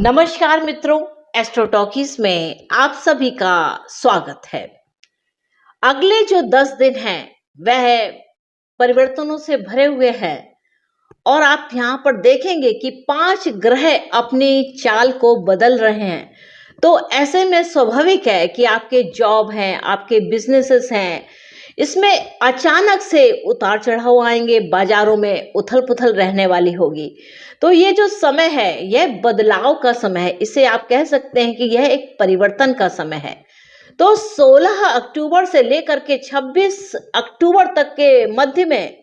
नमस्कार मित्रों, astro talkies में आप सभी का स्वागत है। अगले जो 10 दिन हैं वह परिवर्तनों से भरे हुए हैं और आप यहाँ पर देखेंगे कि 5 ग्रह अपनी चाल को बदल रहे हैं। तो ऐसे में स्वाभाविक है कि आपके जॉब हैं, आपके बिजनेसेस हैं, इसमें अचानक से उतार चढ़ाव आएंगे, बाजारों में उथल पुथल रहने वाली होगी। तो ये जो समय है यह बदलाव का समय है, इसे आप कह सकते हैं कि यह एक परिवर्तन का समय है। तो 16 अक्टूबर से लेकर के 26 अक्टूबर तक के मध्य में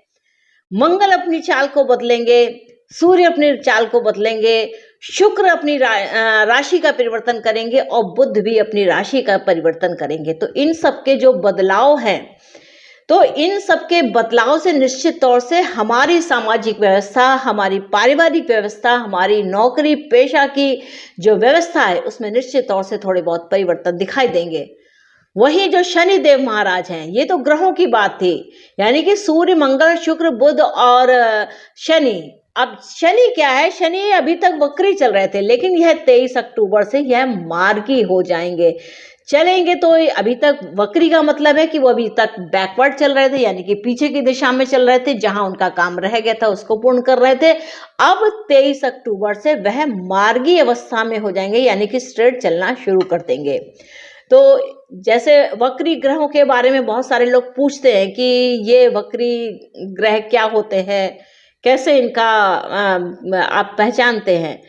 मंगल अपनी चाल को बदलेंगे, सूर्य अपनी चाल को बदलेंगे, शुक्र अपनी राशि का परिवर्तन करेंगे और बुध भी अपनी राशि का परिवर्तन करेंगे। तो इन सब के जो बदलाव हैं, तो इन सबके बदलाव से निश्चित तौर से हमारी सामाजिक व्यवस्था, हमारी पारिवारिक व्यवस्था, हमारी नौकरी पेशा की जो व्यवस्था है उसमें निश्चित तौर से थोड़े बहुत परिवर्तन दिखाई देंगे। वही जो शनि देव महाराज हैं, ये तो ग्रहों की बात थी, यानी कि सूर्य, मंगल, शुक्र, बुध और शनि। अब शनि क्या है, शनि अभी तक वक्री चल रहे थे, लेकिन यह 23 अक्टूबर से यह मार्गी हो जाएंगे, चलेंगे। तो अभी तक वक्री का मतलब है कि वो अभी तक बैकवर्ड चल रहे थे, यानी कि पीछे की दिशा में चल रहे थे, जहां उनका काम रह गया था उसको पूर्ण कर रहे थे। अब 23 अक्टूबर से वह मार्गी अवस्था में हो जाएंगे, यानी कि स्ट्रेट चलना शुरू कर देंगे। तो जैसे वक्री ग्रहों के बारे में बहुत सारे लोग पूछते हैं कि ये वक्री ग्रह क्या होते हैं, कैसे इनका आप पहचानते हैं।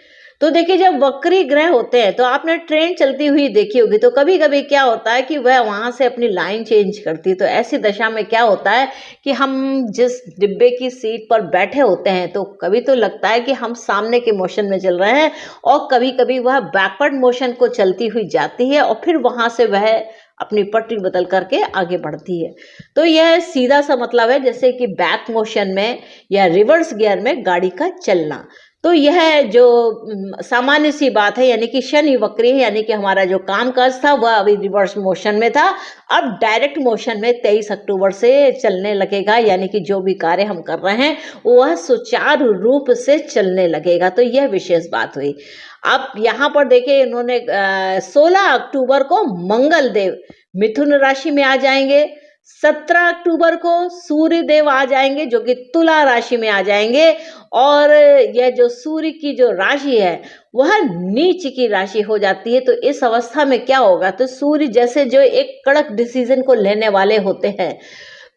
तो देखिए, जब वक्री ग्रह होते हैं तो आपने ट्रेन चलती हुई देखी होगी, तो कभी कभी क्या होता है कि वह वहां से अपनी लाइन चेंज करती है। तो ऐसी दशा में क्या होता है कि हम जिस डिब्बे की सीट पर बैठे होते हैं तो कभी तो लगता है कि हम सामने के मोशन में चल रहे हैं, और कभी कभी वह बैकवर्ड मोशन को चलती हुई जाती है और फिर वहां से वह अपनी पटरी बदल करके आगे बढ़ती है। तो यह सीधा सा मतलब है जैसे कि बैक मोशन में या रिवर्स गियर में गाड़ी का चलना। तो यह जो सामान्य सी बात है, यानी कि शनि वक्री है, यानी कि हमारा जो कामकाज था वह अभी रिवर्स मोशन में था, अब डायरेक्ट मोशन में 23 अक्टूबर से चलने लगेगा, यानी कि जो भी कार्य हम कर रहे हैं वह सुचारू रूप से चलने लगेगा। तो यह विशेष बात हुई। अब यहाँ पर देखिए, इन्होंने 16 अक्टूबर को मंगल देव मिथुन राशि में आ जाएंगे, 17 अक्टूबर को सूर्य देव आ जाएंगे जो कि तुला राशि में आ जाएंगे, और यह जो सूर्य की जो राशि है वह नीच की राशि हो जाती है। तो इस अवस्था में क्या होगा, तो सूर्य जैसे जो एक कड़क डिसीजन को लेने वाले होते हैं,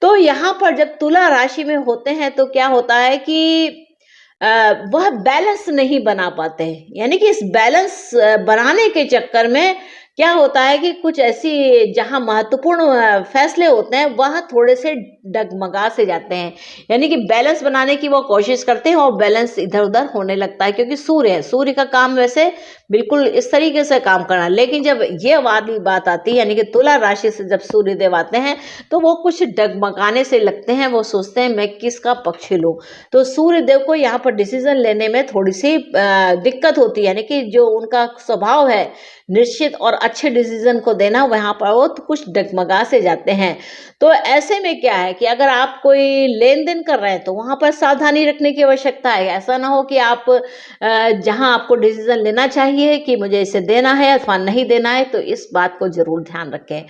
तो यहाँ पर जब तुला राशि में होते हैं तो क्या होता है कि वह बैलेंस नहीं बना पाते हैं, यानी कि इस बैलेंस बनाने के चक्कर में क्या होता है कि कुछ ऐसी जहां महत्वपूर्ण फैसले होते हैं वहां थोड़े से डगमगा से जाते हैं, यानी कि बैलेंस बनाने की वो कोशिश करते हैं और बैलेंस इधर उधर होने लगता है, क्योंकि सूर्य है, सूर्य का काम वैसे बिल्कुल इस तरीके से काम करना। लेकिन जब ये वाली बात आती है, यानी कि तुला राशि से जब सूर्य देव आते हैं तो वो कुछ डगमगाने से लगते हैं, वो सोचते हैं मैं किसका पक्ष लूं। तो सूर्य देव को यहाँ पर डिसीजन लेने में थोड़ी सी दिक्कत होती है, यानी कि जो उनका स्वभाव है निश्चित और अच्छे डिसीजन को देना, वहां पर वो तो कुछ डगमगा से जाते हैं। तो ऐसे में क्या है कि अगर आप कोई लेन देन कर रहे हैं तो वहां पर सावधानी रखने की आवश्यकता है। ऐसा ना हो कि आप जहां आपको डिसीजन लेना चाहिए कि मुझे इसे देना है अथवा नहीं देना है, तो इस बात को जरूर ध्यान रखें।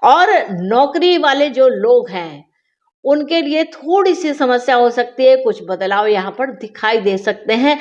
और नौकरी वाले जो लोग हैं उनके लिए थोड़ी सी समस्या हो सकती है, कुछ बदलाव यहाँ पर दिखाई दे सकते हैं।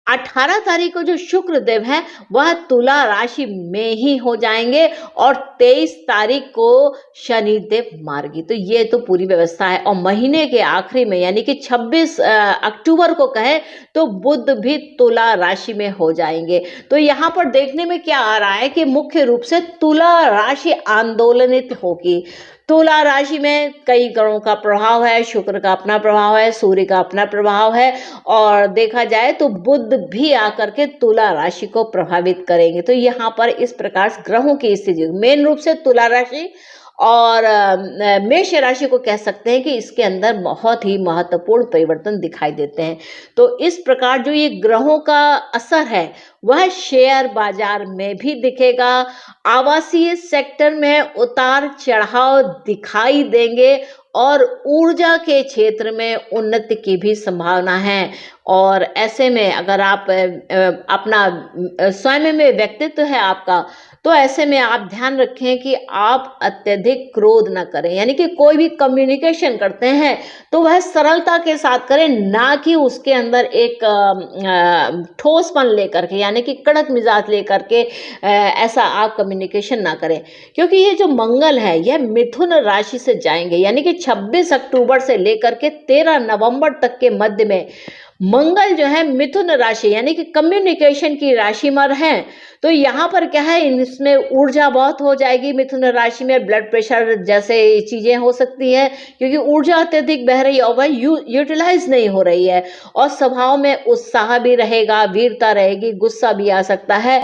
18 तारीख को जो शुक्र देव है वह तुला राशि में ही हो जाएंगे, और 23 तारीख को शनि देव मार्गी। तो ये तो पूरी व्यवस्था है। और महीने के आखिरी में, यानी कि 26 अक्टूबर को कहे तो बुध भी तुला राशि में हो जाएंगे। तो यहाँ पर देखने में क्या आ रहा है कि मुख्य रूप से तुला राशि आंदोलनित होगी। तुला राशि में कई ग्रहों का प्रभाव है, शुक्र का अपना प्रभाव है, सूर्य का अपना प्रभाव है, और देखा जाए तो बुध भी आकर के तुला राशि को प्रभावित करेंगे। तो यहाँ पर इस प्रकार से ग्रहों की स्थिति मेन रूप से तुला राशि और मेष राशि को कह सकते हैं कि इसके अंदर बहुत ही महत्वपूर्ण परिवर्तन दिखाई देते हैं। तो इस प्रकार जो ये ग्रहों का असर है वह शेयर बाजार में भी दिखेगा, आवासीय सेक्टर में उतार चढ़ाव दिखाई देंगे, और ऊर्जा के क्षेत्र में उन्नति की भी संभावना है। और ऐसे में अगर आप अपना स्वयं में व्यक्तित्व है आपका, तो ऐसे में आप ध्यान रखें कि आप अत्यधिक क्रोध ना करें, यानी कि कोई भी कम्युनिकेशन करते हैं तो वह सरलता के साथ करें, ना कि उसके अंदर एक ठोसपन लेकर के, यानी कि कड़क मिजाज लेकर के ऐसा आप कम्युनिकेशन ना करें। क्योंकि ये जो मंगल है यह मिथुन राशि से जाएंगे, यानी कि 26 अक्टूबर से लेकर के 13 नवंबर तक के मध्य में मंगल जो है मिथुन राशि यानी कि कम्युनिकेशन की राशि में है। तो यहाँ पर क्या है, इसमें ऊर्जा बहुत हो जाएगी। मिथुन राशि में ब्लड प्रेशर जैसे चीजें हो सकती है, क्योंकि ऊर्जा अत्यधिक बह रही है और वह यूटिलाइज नहीं हो रही है। और स्वभाव में उत्साह भी रहेगा, वीरता रहेगी, गुस्सा भी आ सकता है।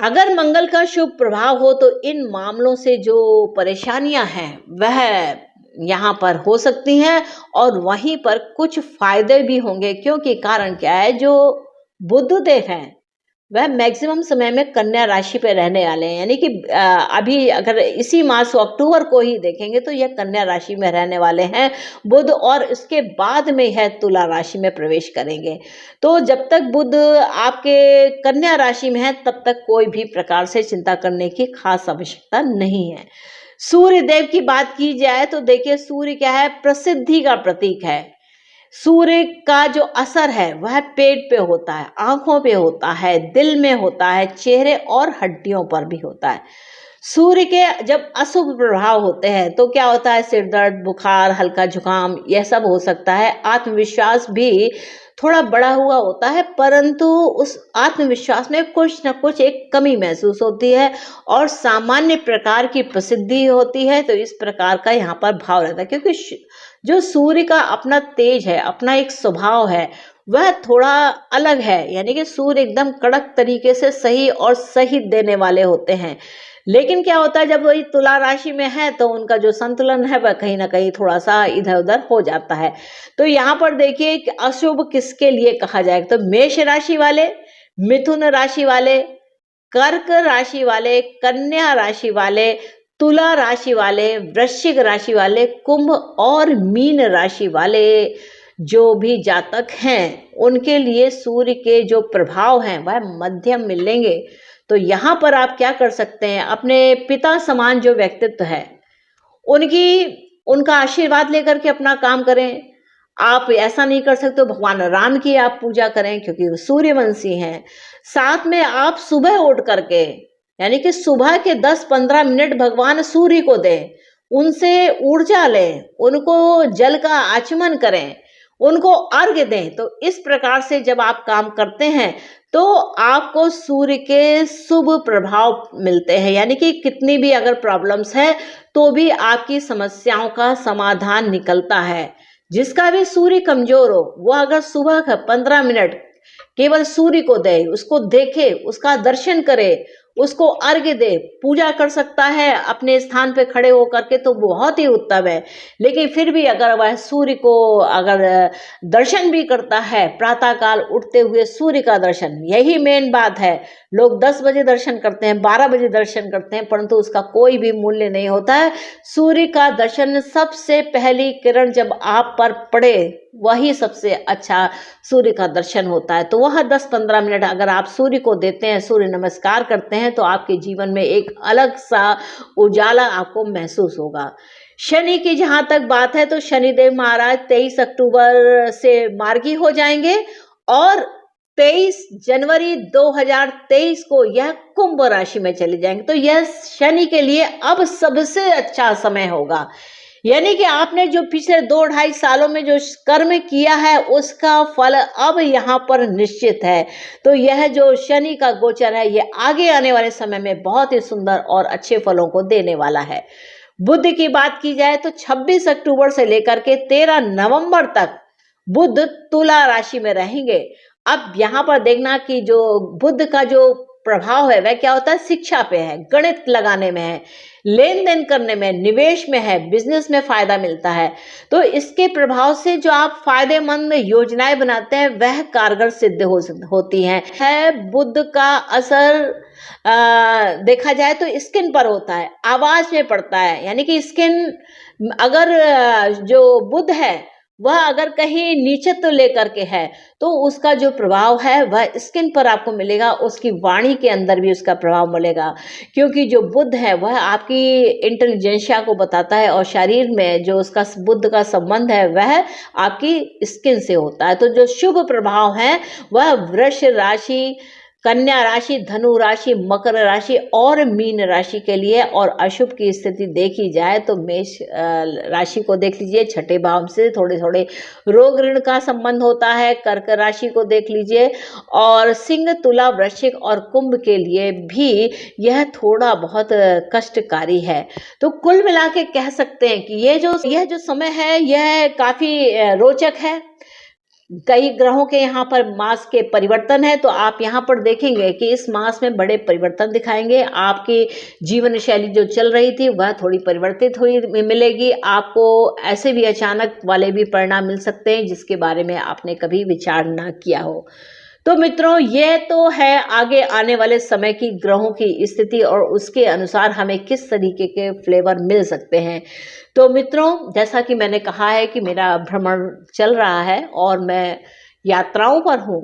अगर मंगल का शुभ प्रभाव हो तो इन मामलों से जो परेशानियां हैं वह यहाँ पर हो सकती हैं, और वहीं पर कुछ फायदे भी होंगे। क्योंकि कारण क्या है, जो बुध देव हैं वह मैक्सिमम समय में कन्या राशि पे रहने वाले हैं, यानी कि अभी अगर इसी मास अक्टूबर को ही देखेंगे तो यह कन्या राशि में रहने वाले हैं बुध, और इसके बाद में यह तुला राशि में प्रवेश करेंगे। तो जब तक बुध आपके कन्या राशि में है तब तक कोई भी प्रकार से चिंता करने की खास आवश्यकता नहीं है। सूर्य देव की बात की जाए तो देखिए, सूर्य क्या है, प्रसिद्धि का प्रतीक है। सूर्य का जो असर है वह पेट पे होता है, आंखों पे होता है, दिल में होता है, चेहरे और हड्डियों पर भी होता है। सूर्य के जब अशुभ प्रभाव होते हैं तो क्या होता है, सिर दर्द, बुखार, हल्का जुकाम, यह सब हो सकता है। आत्मविश्वास भी थोड़ा बढ़ा हुआ होता है, परंतु उस आत्मविश्वास में कुछ न कुछ एक कमी महसूस होती है, और सामान्य प्रकार की प्रसिद्धि होती है। तो इस प्रकार का यहाँ पर भाव रहता है, क्योंकि जो सूर्य का अपना तेज है, अपना एक स्वभाव है, वह थोड़ा अलग है। यानी कि सूर्य एकदम कड़क तरीके से सही और सही देने वाले होते हैं। लेकिन क्या होता है, जब वही तुला राशि में है तो उनका जो संतुलन है वह कहीं ना कहीं थोड़ा सा इधर उधर हो जाता है। तो यहाँ पर देखिए कि अशुभ किसके लिए कहा जाएगा, तो मेष राशि वाले, मिथुन राशि वाले, कर्क राशि वाले, कन्या राशि वाले, तुला राशि वाले, वृश्चिक राशि वाले, कुंभ और मीन राशि वाले जो भी जातक हैं उनके लिए सूर्य के जो प्रभाव हैं वह मध्यम मिलेंगे। तो यहाँ पर आप क्या कर सकते हैं, अपने पिता समान जो व्यक्तित्व है उनका आशीर्वाद लेकर के अपना काम करें। आप ऐसा नहीं कर सकते तो भगवान राम की आप पूजा करें, क्योंकि वो सूर्यवंशी हैं। साथ में आप सुबह उठ करके, यानी कि सुबह के 10-15 मिनट भगवान सूर्य को दें, उनसे ऊर्जा लें, उनको जल का आचमन करें, उनको अर्घ्य दें। तो इस प्रकार से जब आप काम करते हैं तो आपको सूर्य के शुभ प्रभाव मिलते हैं, यानी कि कितनी भी अगर प्रॉब्लम्स है तो भी आपकी समस्याओं का समाधान निकलता है। जिसका भी सूर्य कमजोर हो वो अगर सुबह का 15 मिनट केवल सूर्य को दे, उसको देखे, उसका दर्शन करे, उसको अर्घ्य दे, पूजा कर सकता है अपने स्थान पे खड़े होकर के, तो बहुत ही उत्तम है। लेकिन फिर भी अगर वह सूर्य को अगर दर्शन भी करता है, प्रातः काल उठते हुए सूर्य का दर्शन, यही मेन बात है। लोग 10 बजे दर्शन करते हैं, 12 बजे दर्शन करते हैं, परंतु उसका कोई भी मूल्य नहीं होता है। सूर्य का दर्शन सबसे पहली किरण जब आप पर पड़े वही सबसे अच्छा सूर्य का दर्शन होता है। तो वह 10-15 मिनट अगर आप सूर्य को देते हैं, सूर्य नमस्कार करते हैं, तो आपके जीवन में एक अलग सा उजाला आपको महसूस होगा। शनि की जहां तक बात है तो शनिदेव महाराज 23 अक्टूबर से मार्गी हो जाएंगे, और 23 जनवरी 2023 को यह कुंभ राशि में चले जाएंगे। तो यह शनि के लिए अब सबसे अच्छा समय होगा। यानी कि आपने जो पिछले 2-2.5 सालों में जो कर्म किया है उसका फल अब यहाँ पर निश्चित है। तो यह जो शनि का गोचर है ये आगे आने वाले समय में बहुत ही सुंदर और अच्छे फलों को देने वाला है। बुध की बात की जाए तो 26 अक्टूबर से लेकर के 13 नवंबर तक बुध तुला राशि में रहेंगे। अब यहाँ पर देखना कि जो बुध का जो प्रभाव है वह क्या होता है, शिक्षा पे है, गणित लगाने में है, लेन देन करने में, निवेश में है, बिजनेस में फायदा मिलता है। तो इसके प्रभाव से जो आप फायदेमंद योजनाएं बनाते हैं वह कारगर सिद्ध होती हैं। बुध का असर देखा जाए तो स्किन पर होता है, आवाज में पड़ता है, यानी कि स्किन अगर जो बुध है वह अगर कहीं नीचे तो लेकर के है, तो उसका जो प्रभाव है वह स्किन पर आपको मिलेगा, उसकी वाणी के अंदर भी उसका प्रभाव मिलेगा। क्योंकि जो बुध है वह आपकी इंटेलिजेंशिया को बताता है और शरीर में जो उसका बुध का संबंध है वह आपकी स्किन से होता है। तो जो शुभ प्रभाव है वह वृष राशि, कन्या राशि, धनु राशि, मकर राशि और मीन राशि के लिए। और अशुभ की स्थिति देखी जाए तो मेष राशि को देख लीजिए, छठे भाव से थोड़े थोड़े रोग ऋण का संबंध होता है। कर्क राशि को देख लीजिए और सिंह, तुला, वृश्चिक और कुंभ के लिए भी यह थोड़ा बहुत कष्टकारी है। तो कुल मिला के कह सकते हैं कि यह जो समय है यह काफी रोचक है। कई ग्रहों के यहाँ पर मास के परिवर्तन है, तो आप यहाँ पर देखेंगे कि इस मास में बड़े परिवर्तन दिखाएंगे। आपकी जीवन शैली जो चल रही थी वह थोड़ी परिवर्तित हुई मिलेगी आपको। ऐसे भी अचानक वाले भी परिणाम मिल सकते हैं जिसके बारे में आपने कभी विचार ना किया हो। तो मित्रों, ये तो है आगे आने वाले समय की ग्रहों की स्थिति और उसके अनुसार हमें किस तरीके के फ्लेवर मिल सकते हैं। तो मित्रों, जैसा कि मैंने कहा है कि मेरा भ्रमण चल रहा है और मैं यात्राओं पर हूँ,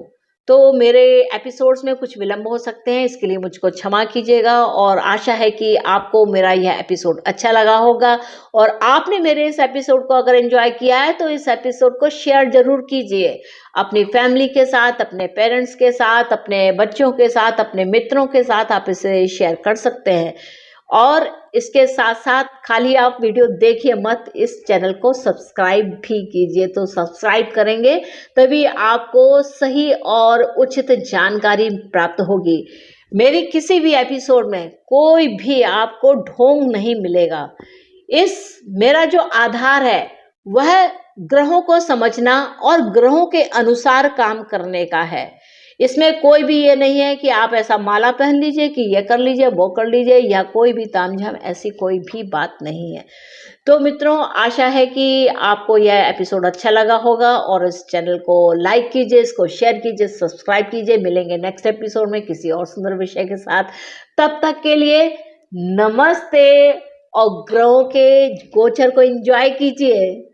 तो मेरे एपिसोड्स में कुछ विलंब हो सकते हैं, इसके लिए मुझको क्षमा कीजिएगा। और आशा है कि आपको मेरा यह एपिसोड अच्छा लगा होगा और आपने मेरे इस एपिसोड को अगर एंजॉय किया है तो इस एपिसोड को शेयर जरूर कीजिए अपनी फैमिली के साथ, अपने पेरेंट्स के साथ, अपने बच्चों के साथ, अपने मित्रों के साथ आप इसे शेयर कर सकते हैं। और इसके साथ साथ खाली आप वीडियो देखिए मत, इस चैनल को सब्सक्राइब भी कीजिए। तो सब्सक्राइब करेंगे तभी आपको सही और उचित जानकारी प्राप्त होगी। मेरी किसी भी एपिसोड में कोई भी आपको ढोंग नहीं मिलेगा। मेरा जो आधार है वह ग्रहों को समझना और ग्रहों के अनुसार काम करने का है। इसमें कोई भी ये नहीं है कि आप ऐसा माला पहन लीजिए कि ये कर लीजिए, वो कर लीजिए, या कोई भी तामझाम, ऐसी कोई भी बात नहीं है। तो मित्रों, आशा है कि आपको यह एपिसोड अच्छा लगा होगा और इस चैनल को लाइक कीजिए, इसको शेयर कीजिए, सब्सक्राइब कीजिए। मिलेंगे नेक्स्ट एपिसोड में किसी और सुंदर विषय के साथ। तब तक के लिए नमस्ते और ग्रहों के गोचर को एंजॉय कीजिए।